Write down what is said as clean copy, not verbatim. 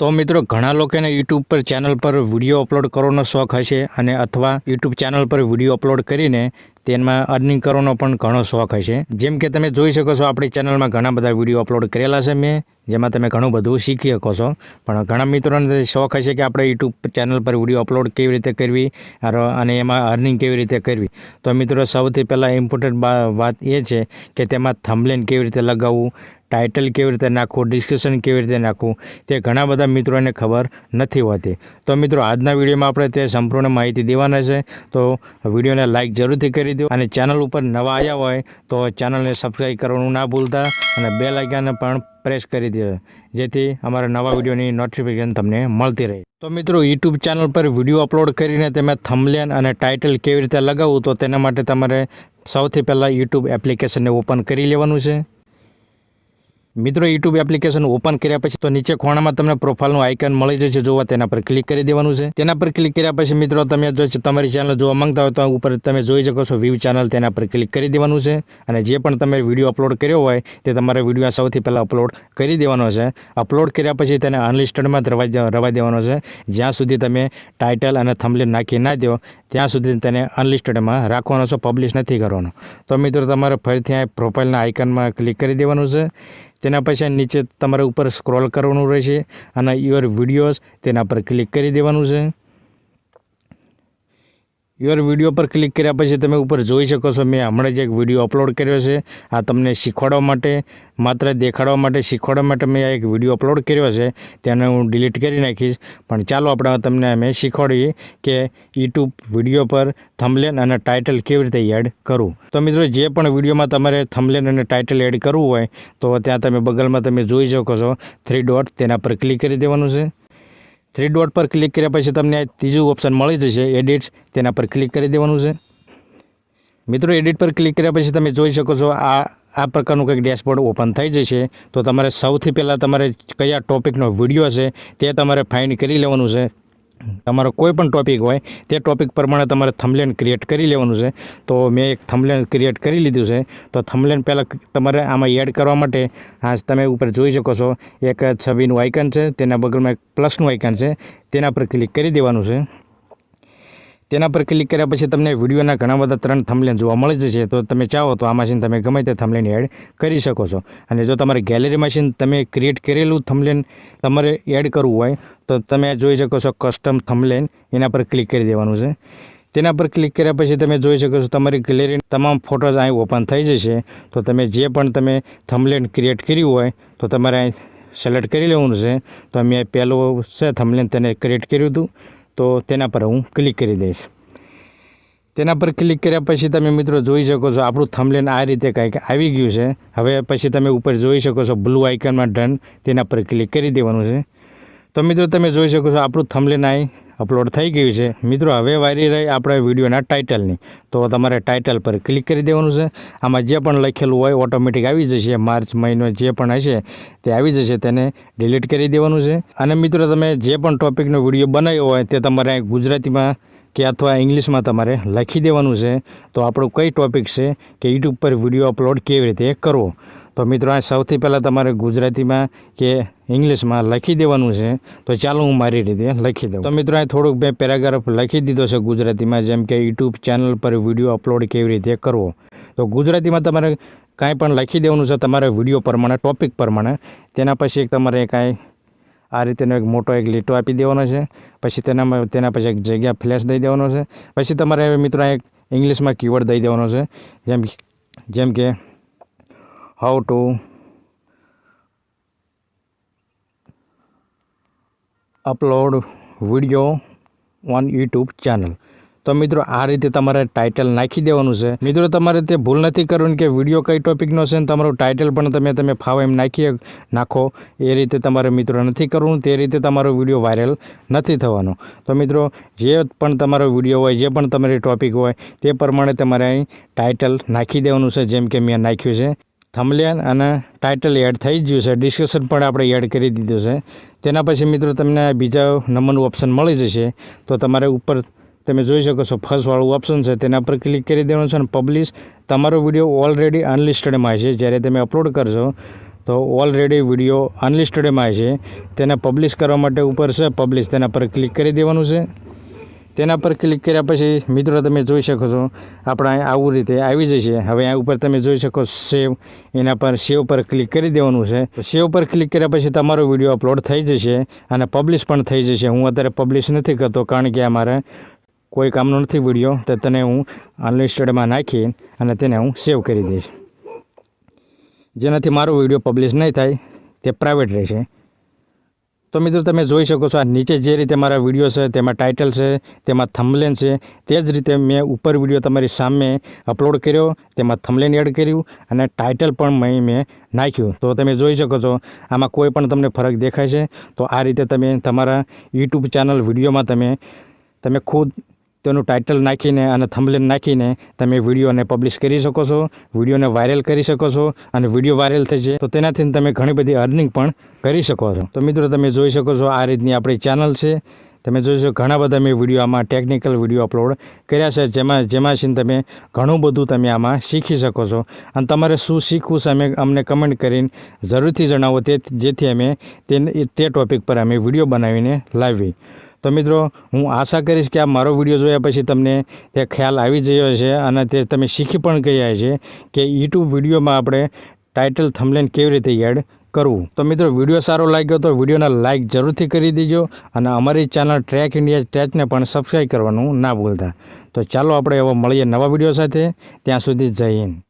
तो मित्रों घણા લોકોને YouTube પર ચેનલ પર વિડિયો અપલોડ કરવાનો શોખ હશે અને અથવા YouTube ચેનલ પર વિડિયો અપલોડ કરીને તેમાં અર્નિંગ કરવાનો પણ ઘણો શોખ હશે। જેમ કે તમે જોઈ શકો છો આપણી ચેનલમાં ઘણા બધા વિડિયો અપલોડ કરેલા છે મેં, જેમાં તમે ઘણું બધું શીખી શકો છો। પણ ઘણા મિત્રોને શોખ હશે કે આપણે YouTube ચેનલ પર વિડિયો અપલોડ કેવી રીતે કરવી અને એમાં અર્નિંગ કેવી રીતે કરવી। તો મિત્રો સૌથી પહેલાં ઇમ્પોર્ટન્ટ વાત એ છે કે તેમાં થંબનેલ કેવી રીતે લગાવવું, टाइटल केवी रीते नाखवू, डिस्क्रिप्शन केवी रीते नाखवू ते घणा बधा मित्रोने खबर नथी होती। तो मित्रों आजना विडियो में आपणे ते संपूर्ण माहिती देवाना छे। तो विडियोने लाइक जरूरथी करी दो अने चेनल पर नवा आव्या होय तो चेनलने सब्सक्राइब करवानुं ना भूलता अने बेल आइकन पण प्रेस करी दो जेथी अमारा नवा विडियोनी नोटिफिकेशन तमने मळती रहे। तो मित्रों यूट्यूब चेनल पर विडियो अपलोड करीने तेमां थंबनेल अने टाइटल केवी रीते लगाववुं तो तेना माटे तमारे सौथी पहेला यूट्यूब एप्लिकेशन ने ओपन करी लेवानुं छे। मित्रों यूट्यूब एप्लिकेशन ओपन कर्या पछी तो नीचे खूणामां तमने प्रोफाइलनुं आइकन मळी जशे, जोवा तेना पर क्लिक करी देवानुं छे। तेना पर क्लिक कर्या पछी मित्रों तमे जो तमारी चेनल जोवा मांगता हो तो उपर तमे जोई शको छो व्यू चेनल, तेना पर क्लिक करी देवानुं छे अने जे पण तमे विडियो अपलोड कर्यो होय ते तमारे विडियो सौथी पहेला अपलोड करी देवानो छे। अपलोड कर्या पछी तेने अनलिस्टेडमां रवा देवानो छे। ज्यां सुधी तमे टाइटल अने थंबनेल नाखी ना दो त्यां सुधी तेने अनलिस्टेडमां राखवानो छे, पब्लिश नथी करवानो। तो मित्रों तमारे फरीथी आ प्रोफाइलना आइकनमां क्लिक करी देवानुं छे। तेना पछी नीचे तमारे ऊपर स्क्रॉल करवानुं रहेशे अने योर विडियोज तेना पर क्लिक करी देवानुं छे। योर विडियो पर क्लिक कर्या पछी तमे ऊपर जोई शको छो मैं हमणां ज एक विडियो अपलोड कर्यो छे। आ तमने शीखवाडवा माटे, मात्र देखाडवा माटे, शीखवाडवा माटे मैं एक विडियो अपलोड कर्यो छे, तेने हूँ डिलीट करी नाखीश। पण चालो आपणे तमने अमे शीखवाडीए के यूट्यूब विडियो पर थंबनेल अने टाइटल केवी रीते एड करवुं। तो मित्रों जे पण विडियोमां तमारे थंबनेल अने टाइटल एड करवुं होय तो त्यां तमे बगलमां तमे जोई शको छो 3 डॉट, तेना पर क्लिक करी देवानुं छे। 3 डॉट पर क्लिक कर्या पछी तमने तीजું ऑप्शन मळी जशे एडिट्स, तेना पर क्लिक करी देवानुं छे। मित्रों एडिट पर क्लिक कर्या पछी तमे जोई शको छो आ प्रकारनुं कंईक डैशबोर्ड ओपन थई जशे। तो तमारे सौथी पहेला तमारे कया टॉपिकनो विडियो छे ते तमारे फाइंड करी लेवानुं छे। तमारो कोई पण टॉपिक होय ते टॉपिक प्रमाणे तमारे थंबनेल क्रिएट करी लेवानुं छे। तो मैं एक थंबनेल क्रिएट करी लीधुं छे। तो थंबनेल पहेला तमारे आमां एड करवा माटे आज तमे ऊपर जोई शको छो एक छबीनुं आइकन छे, तेना बगलमां एक प्लसनुं आइकन छे, तेना पर क्लिक करी देवानुं छे। तेना पर क्लिक कर्या पछी तमने विडियोना घणा बधा 3 थंबनेल जोवा मळी जशे। तो तमे चाहो तो आमांथी तमे गमे ते थंबनेल एड करी शको छो। अने जो तमारी गैलरीमांथी तमे क्रिएट करेलुं थंबनेल तमारे एड करवुं होय तो तमे जोई शको छो कस्टम थंबनेल, एना पर क्लिक करी देवानुं छे। तेना पर क्लिक कर्या पछी तमे जोई शको छो तमारी गैलरी तमाम फोटोज અહીં ओपन थई जशे। तो तमे जे पण तमे थंबनेल क्रिएट कर्युं होय तो तमारे અહીં सिलेक्ट करी लेवानुं छे। तो मैं पहेलो छे थंबनेल तेने क्रिएट कर्युं हतुं तो तेना पर हूँ क्लिक करी दईश। तेना पर क्लिक कर्या पछी तमे मित्रों जोई शको छो आपणुं थंबनेल आ रीते कंईक आवी गयुं छे। हवे पछी तमे ऊपर जोई शको छो ब्लू आइकनमां डन, तेना पर क्लिक करी देवानुं छे। तो मित्रों तमे जोई शको छो आपणुं थंबनेल અહીં अपलोड थई गयुं छे। मित्रों हवे वारी रही आपणे विडियोना टाइटलनी। तो तमारे टाइटल पर क्लिक करी देवानुं छे। आमां जे पण लखेलुं होय ऑटोमेटिक आवी जशे, मार्च महीनो जे पण हशे ते आवी जशे, तेने डिलीट करी देवानुं छे। अने मित्रों तमे जे पण टॉपिकनो विडियो बनाव्यो होय ते तमारे गुजरातीमां के अथवा इंग्लिश में तमारे लखी देवानुं छे। तो आपणो कई टॉपिक है कि यूट्यूब पर विडियो अपलोड केवी रीते करवो। तो मित्रों आ सौथी पहला तमारे गुजराती में के इंग्लिश में लखी देवानुं छे। तो चालो हूँ मारी रीते लखी दूँ। तो मित्रों आ थोड़ुंक मैं पेराग्राफ लखी दीधो छे गुजराती में, जेम के यूट्यूब चैनल पर विडियो अपलोड केवी रीते करवो। तो गुजराती में तमारे कांई पण लखी देवानुं छे तमारे विडियो प्रमाणे, टॉपिक प्रमाणे। तेना पछी तमारे कांई आ रीतेनो एक मोटो एक લીટો આપી દેવાનો છે। પછી તેના પછી એક જગ્યા ફ્લેશ દઈ દેવાનો છે। પછી તમારે મિત્રો એક ઇંગ્લિશમાં કીવર્ડ દઈ દેવાનો છે, જેમ કે how to upload video on YouTube channel. तो मित्रों आ रीते तमारे टाइटल नाखी देवानुं छे। मित्रों तमारे ते भूल नथी करवानी के विडियो कई टॉपिकनो छे तमारो टाइटल पण तमे फावे एम नाखो ए रीते तमारे मित्रों नथी करवुं। ते रीते तमारो विडियो वायरल नथी थवानो। तो मित्रों जे पण तमारो विडियो होय, जे पण तमारी टॉपिक होय ते प्रमाणे तमारे અહીં टाइटल नाखी देवानुं छे। जेम के मैं नाख्युं छे। थंबनेल अने टाइटल एड थई गयुं छे, डिस्क्रिप्शन पण आपणे एड करी दीधुं छे। तेना पछी मित्रों तमने बीजा नंबरनुं ऑप्शन मळी जशे। तो तमारे ऊपर तमे जोई शको छो फर्स्ट वाळुं ऑप्शन छे, तेना पर क्लिक करी देवानुं छे अने पब्लिश तमारो विडियो ऑलरेडी अनलिस्टेड में हशे। ज्यारे तमे अपलोड करशो તો ઓલરેડી વિડીયો અનલિસ્ટેડમાં છે. તેને પબ્લિશ કરવા માટે ઉપર છે પબ્લિશ, તેના પર ક્લિક કરી દેવાનું છે. તેના પર ક્લિક કર્યા પછી મિત્રો તમે જોઈ શકો છો આપણા આવું રીતે આવી જશે. હવે આ ઉપર તમે જોઈ શકો સેવ, એના પર સેવ પર ક્લિક કરી દેવાનું છે. સેવ પર ક્લિક કર્યા પછી તમારો વિડીયો અપલોડ થઈ જશે અને પબ્લિશ પણ થઈ જશે. હું અત્યારે પબ્લિશ નથી કરતો કારણ કે આ મારે કોઈ કામનો નથી વિડીયો, તો તેને હું અનલિસ્ટેડમાં નાખી અને તેને હું સેવ કરી દઈશ, જેનાથી મારો વિડીયો પબ્લિશ નહીં થાય, તે પ્રાઇવેટ રહેશે. તો મિત્રો તમે જોઈ શકો છો આ નીચે જે રીતે મારા વિડીયો છે તેમાં ટાઇટલ છે, તેમાં થંબનેલ છે, તે જ રીતે મેં ઉપર વિડીયો તમારી સામે અપલોડ કર્યો, તેમાં થંબનેલ એડ કર્યું અને ટાઇટલ પણ મેં નાખ્યું. તો તમે જોઈ શકો છો આમાં કોઈ પણ તમને ફરક દેખાય છે. તો આ રીતે તમે તમારા યુટ્યુબ ચેનલ વિડીયોમાં તમે ખુદ તેનું ટાઇટલ નાખીને અને થંબનેલ નાખીને તમે વિડીયોને પબ્લિશ કરી શકો છો, વિડીયોને વાયરલ કરી શકો છો અને વિડીયો વાયરલ થઈ જાય તો તેનાથી તમે ઘણી બધી અર્નિંગ પણ કરી શકો છો. તો મિત્રો તમે જોઈ શકો છો આ રીતની આપણી ચેનલ છે. તમે જોઈ ઘણા બધા મેં વિડીયો આમાં ટેકનિકલ વિડીયો અપલોડ કર્યા છે, જેમાંથી તમે ઘણું બધું તમે આમાં શીખી શકો છો. અને તમારે શું શીખવું છે અમને કમેન્ટ કરીને જરૂરથી જણાવો, જેથી અમે તે ટૉપિક પર અમે વિડીયો બનાવીને લાવીએ. તો મિત્રો હું આશા કરીશ કે આ મારો વિડીયો જોયા પછી તમને તે ખ્યાલ આવી ગયો છે અને તે તમે શીખી પણ ગયા છે કે યુટ્યુબ વિડીયોમાં આપણે ટાઇટલ થંબનેલ કેવી રીતે એડ કરવું. તો મિત્રો વિડીયો સારો લાગ્યો તો વિડીયોના લાઇક જરૂરથી કરી દેજો અને અમારી ચેનલ ટ્રેક ઇન્ડિયા ટેચને પણ સબસ્ક્રાઈબ કરવાનું ના ભૂલતા. તો ચાલો આપણે હવે મળીએ નવા વિડીયો સાથે. ત્યાં સુધી જય હિન્દ.